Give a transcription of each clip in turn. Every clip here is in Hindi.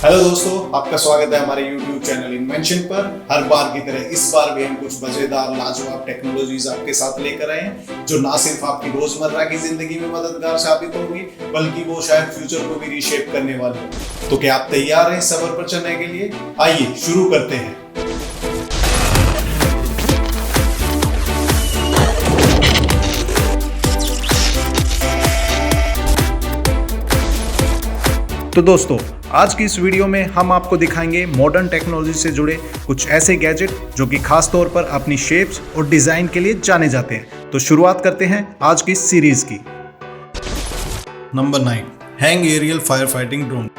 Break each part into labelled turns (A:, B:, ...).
A: हेलो दोस्तों, आपका स्वागत है हमारे YouTube चैनल इन्वेंशन पर। हर बार की तरह इस बार भी हम कुछ मजेदार लाजवाब टेक्नोलॉजीज आपके साथ लेकर आए हैं जो ना सिर्फ आपकी रोजमर्रा की जिंदगी में मददगार साबित होंगी बल्कि वो शायद फ्यूचर को भी रीशेप करने वाली है। तो क्या आप तैयार हैं सफर पर चलने के लिए? आइए शुरू करते हैं। तो दोस्तों, आज की इस वीडियो में हम आपको दिखाएंगे मॉडर्न टेक्नोलॉजी से जुड़े कुछ ऐसे गैजेट जो कि खास तौर पर अपनी शेप्स और डिजाइन के लिए जाने जाते हैं। तो शुरुआत करते हैं आज की सीरीज की। Number 9, hang aerial fire fighting drone.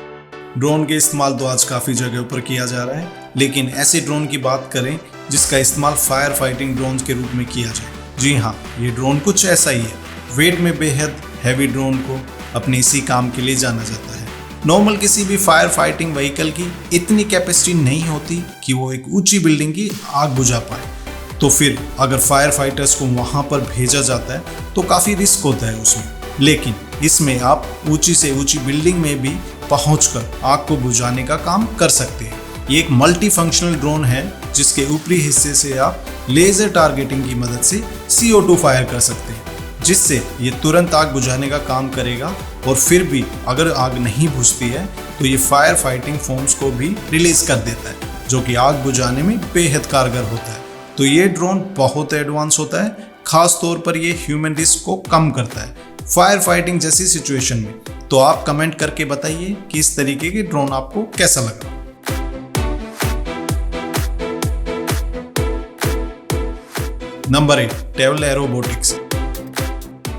A: Drone के इस्तेमाल तो आज काफी जगह पर किया जा रहा है, लेकिन ऐसे ड्रोन की बात करें जिसका इस्तेमाल फायर फाइटिंग ड्रोन के रूप में किया जाए। जी हाँ, ये ड्रोन कुछ ऐसा ही है। वेट में बेहद हैवी ड्रोन को अपने इसी काम के लिए जाना जाता है। नॉर्मल किसी भी फायर फाइटिंग व्हीकल की इतनी कैपेसिटी नहीं होती कि वो एक ऊंची बिल्डिंग की आग बुझा पाए। तो फिर अगर फायर फाइटर्स को वहां पर भेजा जाता है तो काफ़ी रिस्क होता है उसमें, लेकिन इसमें आप ऊंची से ऊंची बिल्डिंग में भी पहुंचकर आग को बुझाने का काम कर सकते हैं। ये एक मल्टी फंक्शनल ड्रोन है जिसके ऊपरी हिस्से से आप लेजर टारगेटिंग की मदद से CO2 फायर कर सकते हैं, जिससे ये तुरंत आग बुझाने का काम करेगा। और फिर भी अगर आग नहीं बुझती है तो ये फायर फाइटिंग फोम्स को भी रिलीज कर देता है, जो कि आग बुझाने में बेहद कारगर होता है। तो ये ड्रोन बहुत एडवांस होता है, खास तौर पर ये ह्यूमन रिस्क को कम करता है फायर फाइटिंग जैसी सिचुएशन में। तो आप कमेंट करके बताइए कि इस तरीके के ड्रोन आपको कैसा लगा। Number 8, table aerobotics.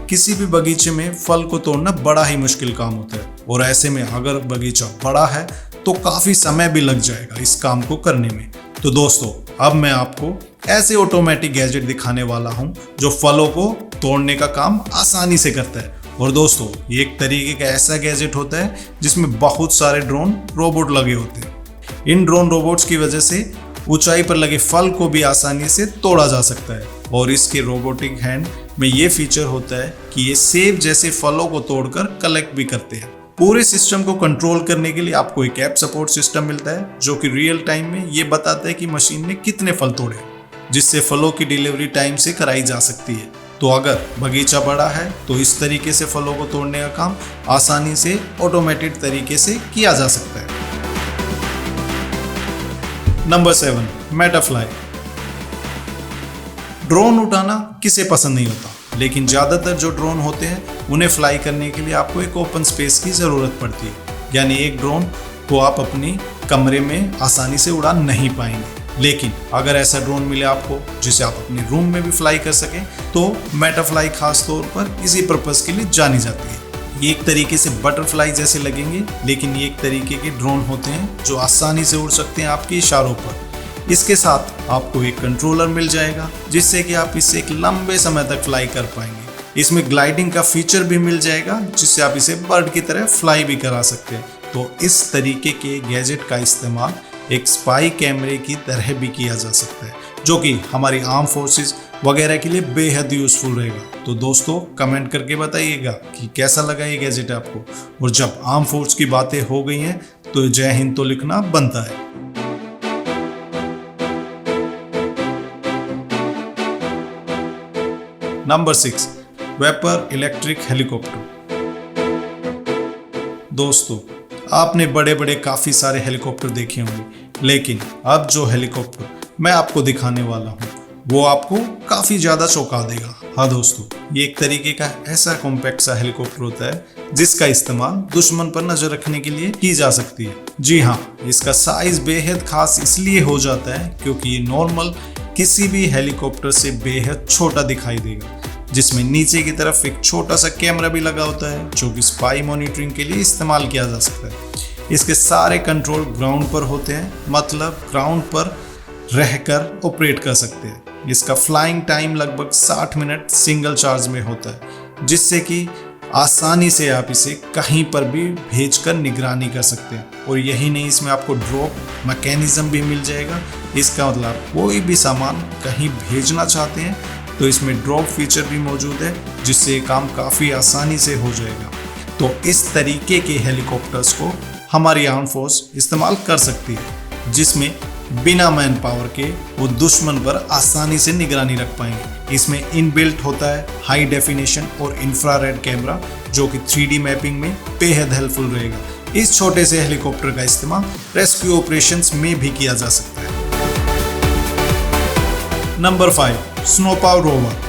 A: किसी भी बगीचे में फल को तोड़ना बड़ा ही मुश्किल काम होता है, और ऐसे में अगर बगीचा बड़ा है तो काफी समय भी लग जाएगा इस काम को करने में। तो दोस्तों, अब मैं आपको ऐसे ऑटोमेटिक गैजेट दिखाने वाला हूं जो फलों को तोड़ने का काम आसानी से करता है। और दोस्तों, ये एक तरीके का ऐसा गैजेट होता है जिसमें बहुत सारे ड्रोन रोबोट लगे होते हैं। इन ड्रोन रोबोट्स की वजह से ऊंचाई पर लगे फल को भी आसानी से तोड़ा जा सकता है। और इसके रोबोटिक हैंड में ये फीचर होता है कि ये सेब जैसे फलों को तोड़कर कलेक्ट भी करते हैं। पूरे सिस्टम को कंट्रोल करने के लिए आपको एक ऐप सपोर्ट सिस्टम मिलता है जो कि रियल टाइम में ये बताता है कि मशीन ने कितने फल तोड़े, जिससे फलों की डिलीवरी टाइम से कराई जा सकती है। तो अगर बगीचा बड़ा है तो इस तरीके से फलों को तोड़ने का काम आसानी से ऑटोमेटेड तरीके से किया जा सकता है। Number 7, Metafly. ड्रोन उठाना किसे पसंद नहीं होता, लेकिन ज़्यादातर जो ड्रोन होते हैं उन्हें फ्लाई करने के लिए आपको एक ओपन स्पेस की ज़रूरत पड़ती है। यानी एक ड्रोन को आप अपने कमरे में आसानी से उड़ा नहीं पाएंगे। लेकिन अगर ऐसा ड्रोन मिले आपको जिसे आप अपने रूम में भी फ्लाई कर सकें तो मेटाफ्लाई खास तौर पर इसी पर्पज़ के लिए जानी जाती है। ये एक तरीके से बटरफ्लाई जैसे लगेंगे, लेकिन ये एक तरीके के ड्रोन होते हैं जो आसानी से उड़ सकते हैं आपके इशारों पर। इसके साथ आपको एक कंट्रोलर मिल जाएगा जिससे कि आप इससे एक लंबे समय तक फ्लाई कर पाएंगे। इसमें ग्लाइडिंग का फीचर भी मिल जाएगा जिससे आप इसे बर्ड की तरह फ्लाई भी करा सकते हैं। तो इस तरीके के गैजेट का इस्तेमाल एक स्पाई कैमरे की तरह भी किया जा सकता है, जो कि हमारी आर्म फोर्सेस वगैरह के लिए बेहद यूजफुल रहेगा। तो दोस्तों, कमेंट करके बताइएगा कि कैसा लगा ये गैजेट आपको। और जब आर्म फोर्स की बातें हो गई हैं तो जय हिंद तो लिखना बनता है। Number 6, vapour electric helicopter. दोस्तों, आपने बड़े बड़े काफ़ी सारे हेलीकॉप्टर देखे होंगे, लेकिन अब जो हेलीकॉप्टर मैं आपको दिखाने वाला हूँ वो आपको काफ़ी ज़्यादा चौंका देगा। हाँ दोस्तों, ये एक तरीके का ऐसा कॉम्पैक्ट सा हेलीकॉप्टर होता है जिसका इस्तेमाल दुश्मन पर नज़र रखने के लिए की जा सकती है। जी हाँ, इसका साइज बेहद खास इसलिए हो जाता है क्योंकि ये नॉर्मल किसी भी हेलीकॉप्टर से बेहद छोटा दिखाई देगा, जिसमें नीचे की तरफ एक छोटा सा कैमरा भी लगा होता है जो कि स्पाई मॉनिटरिंग के लिए इस्तेमाल किया जा सकता है। इसके सारे कंट्रोल ग्राउंड पर होते हैं, मतलब ग्राउंड पर रहकर ऑपरेट कर सकते हैं। इसका फ्लाइंग टाइम लगभग 60 मिनट सिंगल चार्ज में होता है, जिससे कि आसानी से आप इसे कहीं पर भी भेजकर निगरानी कर सकते हैं। और यही नहीं, इसमें आपको ड्रॉप मैकेनिज्म भी मिल जाएगा। इसका मतलब कोई भी सामान कहीं भेजना चाहते हैं तो इसमें ड्रॉप फीचर भी मौजूद है, जिससे काम काफ़ी आसानी से हो जाएगा। तो इस तरीके के हेलीकॉप्टर्स को हमारी आर्म फोर्स इस्तेमाल कर सकती है, जिसमें बिना मैन पावर के वो दुश्मन पर आसानी से निगरानी रख पाएंगे। इसमें इनबिल्ट होता है हाई डेफिनेशन और इंफ्रारेड कैमरा, जो कि 3D मैपिंग में बेहद हेल्पफुल रहेगा। इस छोटे से हेलीकॉप्टर का इस्तेमाल रेस्क्यू ऑपरेशंस में भी किया जा सकता है। Number 5, snowpaw rover.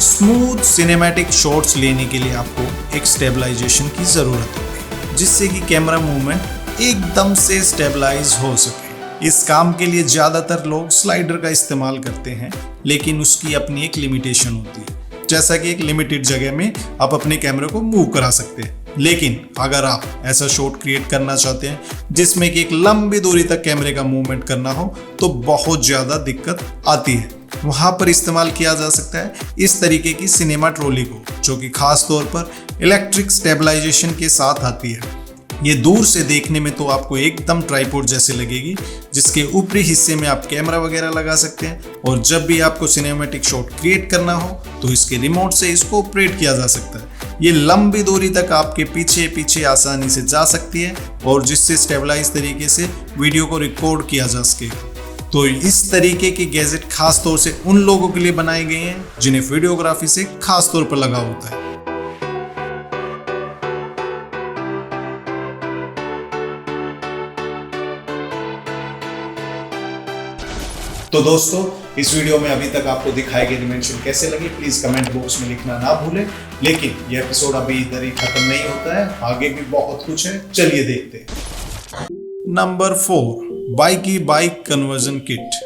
A: Smooth cinematic shots लेने के लिए आपको एक स्टेबलाइजेशन की जरूरत होगी, जिससे कि कैमरा मूवमेंट एकदम से स्टेबलाइज हो सके। इस काम के लिए ज्यादातर लोग स्लाइडर का इस्तेमाल करते हैं, लेकिन उसकी अपनी एक लिमिटेशन होती है। जैसा कि एक लिमिटेड जगह में आप अपने कैमरे को मूव करा सकते हैं, लेकिन अगर आप ऐसा शॉट क्रिएट करना चाहते हैं जिसमें कि एक लंबी दूरी तक कैमरे का मूवमेंट करना हो, तो बहुत ज्यादा दिक्कत आती है। वहां पर इस्तेमाल किया जा सकता है इस तरीके की सिनेमा ट्रॉली को, जो कि खास तौर पर इलेक्ट्रिक स्टेबलाइजेशन के साथ आती है। ये दूर से देखने में तो आपको एकदम ट्राइपॉड जैसे लगेगी, जिसके ऊपरी हिस्से में आप कैमरा वगैरह लगा सकते हैं, और जब भी आपको सिनेमैटिक शॉट क्रिएट करना हो तो इसके रिमोट से इसको ऑपरेट किया जा सकता है। ये लंबी दूरी तक आपके पीछे पीछे आसानी से जा सकती है, और जिससे स्टेबलाइज तरीके से वीडियो को रिकॉर्ड किया जा सकेगा। तो इस तरीके के गैजेट खास तौर से उन लोगों के लिए बनाए गए हैं जिन्हें वीडियोग्राफी से खास तौर पर लगाव होता है। तो दोस्तों, इस वीडियो में अभी तक आपको दिखाए गए डिमेंशन कैसे लगे, प्लीज कमेंट बॉक्स में लिखना ना भूलें। लेकिन ये एपिसोड अभी इधर ही खत्म नहीं होता है, आगे भी बहुत कुछ है, चलिए देखते हैं। Number 4, bike conversion kit.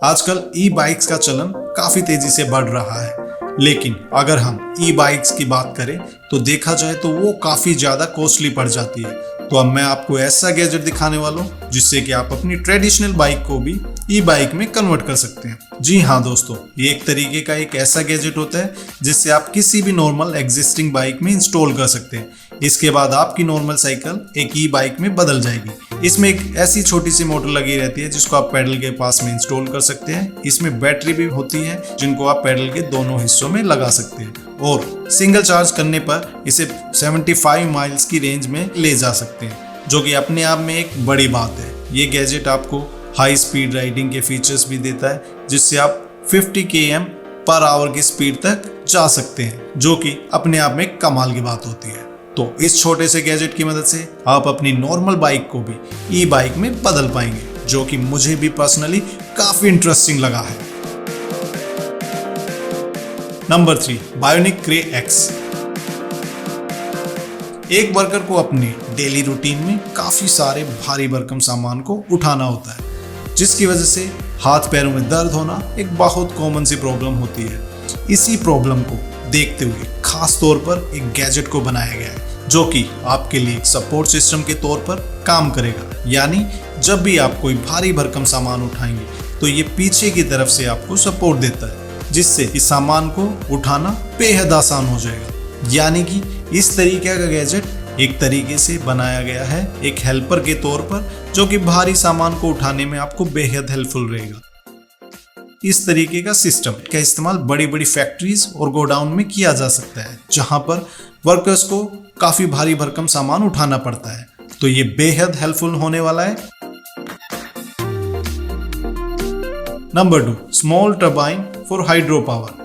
A: आजकल ई बाइक्स का चलन काफी तेजी से बढ़ रहा है, लेकिन अगर हम ई बाइक्स की बात करें तो देखा जाए तो वो काफी ज्यादा कॉस्टली पड़ जाती है। तो अब मैं आपको ऐसा गैजेट दिखाने वाला हूँ जिससे कि आप अपनी ट्रेडिशनल बाइक को भी ई बाइक में कन्वर्ट कर सकते हैं। जी हाँ दोस्तों, ये एक तरीके का एक ऐसा गैजेट होता है जिससे आप किसी भी नॉर्मल एग्जिस्टिंग बाइक में इंस्टॉल कर सकते हैं। इसके बाद आपकी नॉर्मल साइकिल एक ई बाइक में बदल जाएगी। इसमें एक ऐसी छोटी सी मोटर लगी रहती है जिसको आप पैडल के पास में इंस्टॉल कर सकते हैं। इसमें बैटरी भी होती है जिनको आप पैडल के दोनों हिस्सों में लगा सकते हैं, और सिंगल चार्ज करने पर इसे 75 माइल्स की रेंज में ले जा सकते हैं, जो कि अपने आप में एक बड़ी बात है। ये गैजेट आपको हाई स्पीड राइडिंग के फीचर्स भी देता है, जिससे आप 50 km/h की स्पीड तक जा सकते हैं, जो कि अपने आप में कमाल की बात होती है। तो इस छोटे से गैजेट की मदद से आप अपनी नॉर्मल बाइक को भी ई बाइक में बदल पाएंगे, जो कि मुझे भी पर्सनली काफी इंटरेस्टिंग लगा है। नंबर 3, बायोनिक क्रे एक्स। एक वर्कर को अपनी डेली रूटीन में काफी सारे भारी भरकम सामान को उठाना होता है, जिसकी वजह से हाथ पैरों में दर्द होना एक बहुत कॉमन सी प्रॉब्लम होती है। इसी प्रॉब्लम को देखते हुए खास तौर पर एक गैजेट को बनाया गया है, जो कि आपके लिए एक सपोर्ट सिस्टम के तौर पर काम करेगा। यानी जब भी आप कोई भारी भरकम सामान उठाएंगे तो ये पीछे की तरफ से आपको सपोर्ट देता है, जिससे इस सामान को उठाना बेहद आसान हो जाएगा। यानी कि इस तरीके का गैजेट एक तरीके से बनाया गया है एक हेल्पर के तौर पर, जो कि भारी सामान को उठाने में आपको बेहद हेल्पफुल रहेगा। इस तरीके का सिस्टम का इस्तेमाल बड़ी बड़ी फैक्ट्रीज और गोडाउन में किया जा सकता है, जहां पर वर्कर्स को काफी भारी भरकम सामान उठाना पड़ता है। तो ये बेहद हेल्पफुल होने वाला है। Number 2, small turbine for hydro power.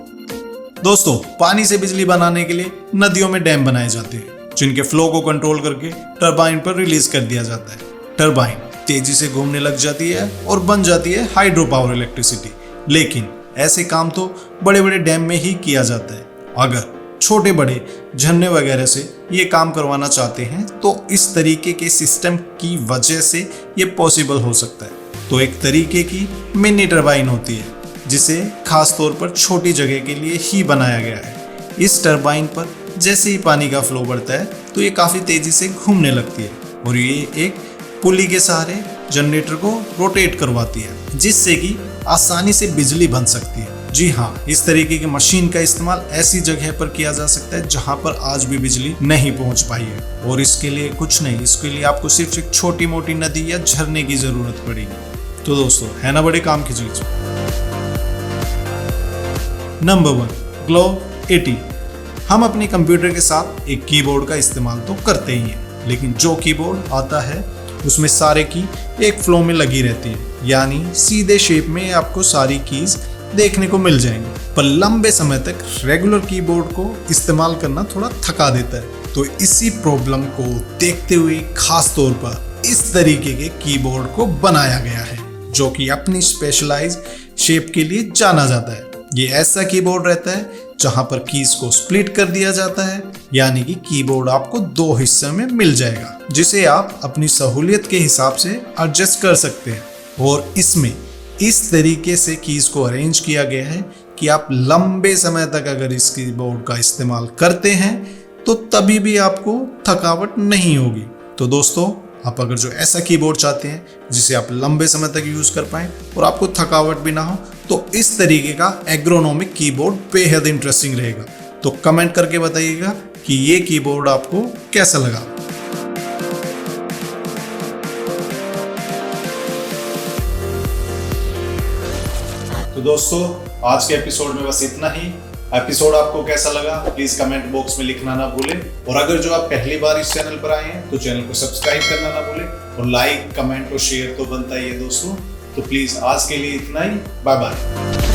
A: दोस्तों, पानी से बिजली बनाने के लिए नदियों में डैम बनाए जाते हैं, जिनके फ्लो को कंट्रोल करके टर्बाइन पर रिलीज कर दिया जाता है। टर्बाइन तेजी से घूमने लग जाती है और बन जाती है हाइड्रो पावर इलेक्ट्रिसिटी। लेकिन ऐसे काम तो बड़े बड़े डैम में ही किया जाता है। अगर छोटे बड़े झरने वगैरह से ये काम करवाना चाहते हैं तो इस तरीके के सिस्टम की वजह से ये पॉसिबल हो सकता है। तो एक तरीके की मिनी टर्बाइन होती है, जिसे खास तौर पर छोटी जगह के लिए ही बनाया गया है। इस टर्बाइन पर जैसे ही पानी का फ्लो बढ़ता है तो ये काफ़ी तेज़ी से घूमने लगती है, और ये एक पुली के सहारे जनरेटर को रोटेट करवाती है, जिससे कि आसानी से बिजली बन सकती है। जी हाँ, इस तरीके की मशीन का इस्तेमाल ऐसी जगह पर किया जा सकता है जहाँ पर आज भी बिजली नहीं पहुँच पाई है, और इसके लिए कुछ नहीं, इसके लिए आपको सिर्फ एक छोटी मोटी नदी या झरने की ज़रूरत पड़ेगी। तो दोस्तों, है ना बड़े काम की चीज़। Number 1, glow 80। हम अपने कंप्यूटर के साथ एक कीबोर्ड का इस्तेमाल तो करते ही हैं, लेकिन जो कीबोर्ड आता है उसमें सारे की एक फ्लो में लगी रहती है, यानी सीधे शेप में आपको सारी कीज देखने को मिल जाएंगी। पर लंबे समय तक रेगुलर कीबोर्ड को इस्तेमाल करना थोड़ा थका देता है। तो इसी प्रॉब्लम को देखते हुए खास तौर पर इस तरीके के कीबोर्ड को बनाया गया है, जो कि अपनी स्पेशलाइज शेप के लिए जाना जाता है। ये ऐसा कीबोर्ड रहता है जहां पर कीज को स्प्लिट कर दिया जाता है, यानी कि कीबोर्ड आपको 2 हिस्से में मिल जाएगा, जिसे आप अपनी सहूलियत के हिसाब से एडजस्ट कर सकते हैं। और इसमें इस तरीके से कीज को अरेंज किया गया है कि आप लंबे समय तक अगर इस कीबोर्ड का इस्तेमाल करते हैं तो तभी भी आपको थकावट नहीं होगी। तो दोस्तों, आप अगर जो ऐसा कीबोर्ड चाहते हैं जिसे आप लंबे समय तक यूज कर पाएं और आपको थकावट भी ना हो, तो इस तरीके का एर्गोनॉमिक कीबोर्ड बेहद इंटरेस्टिंग रहेगा। तो कमेंट करके बताइएगा कि ये कीबोर्ड आपको कैसा लगा। तो दोस्तों, आज के एपिसोड में बस इतना ही। एपिसोड आपको कैसा लगा प्लीज कमेंट बॉक्स में लिखना ना भूलें। और अगर जो आप पहली बार इस चैनल पर आए हैं तो चैनल को सब्सक्राइब करना ना भूलें, और लाइक, कमेंट और शेयर तो बनता ही है दोस्तों। तो प्लीज आज के लिए इतना ही। Bye bye.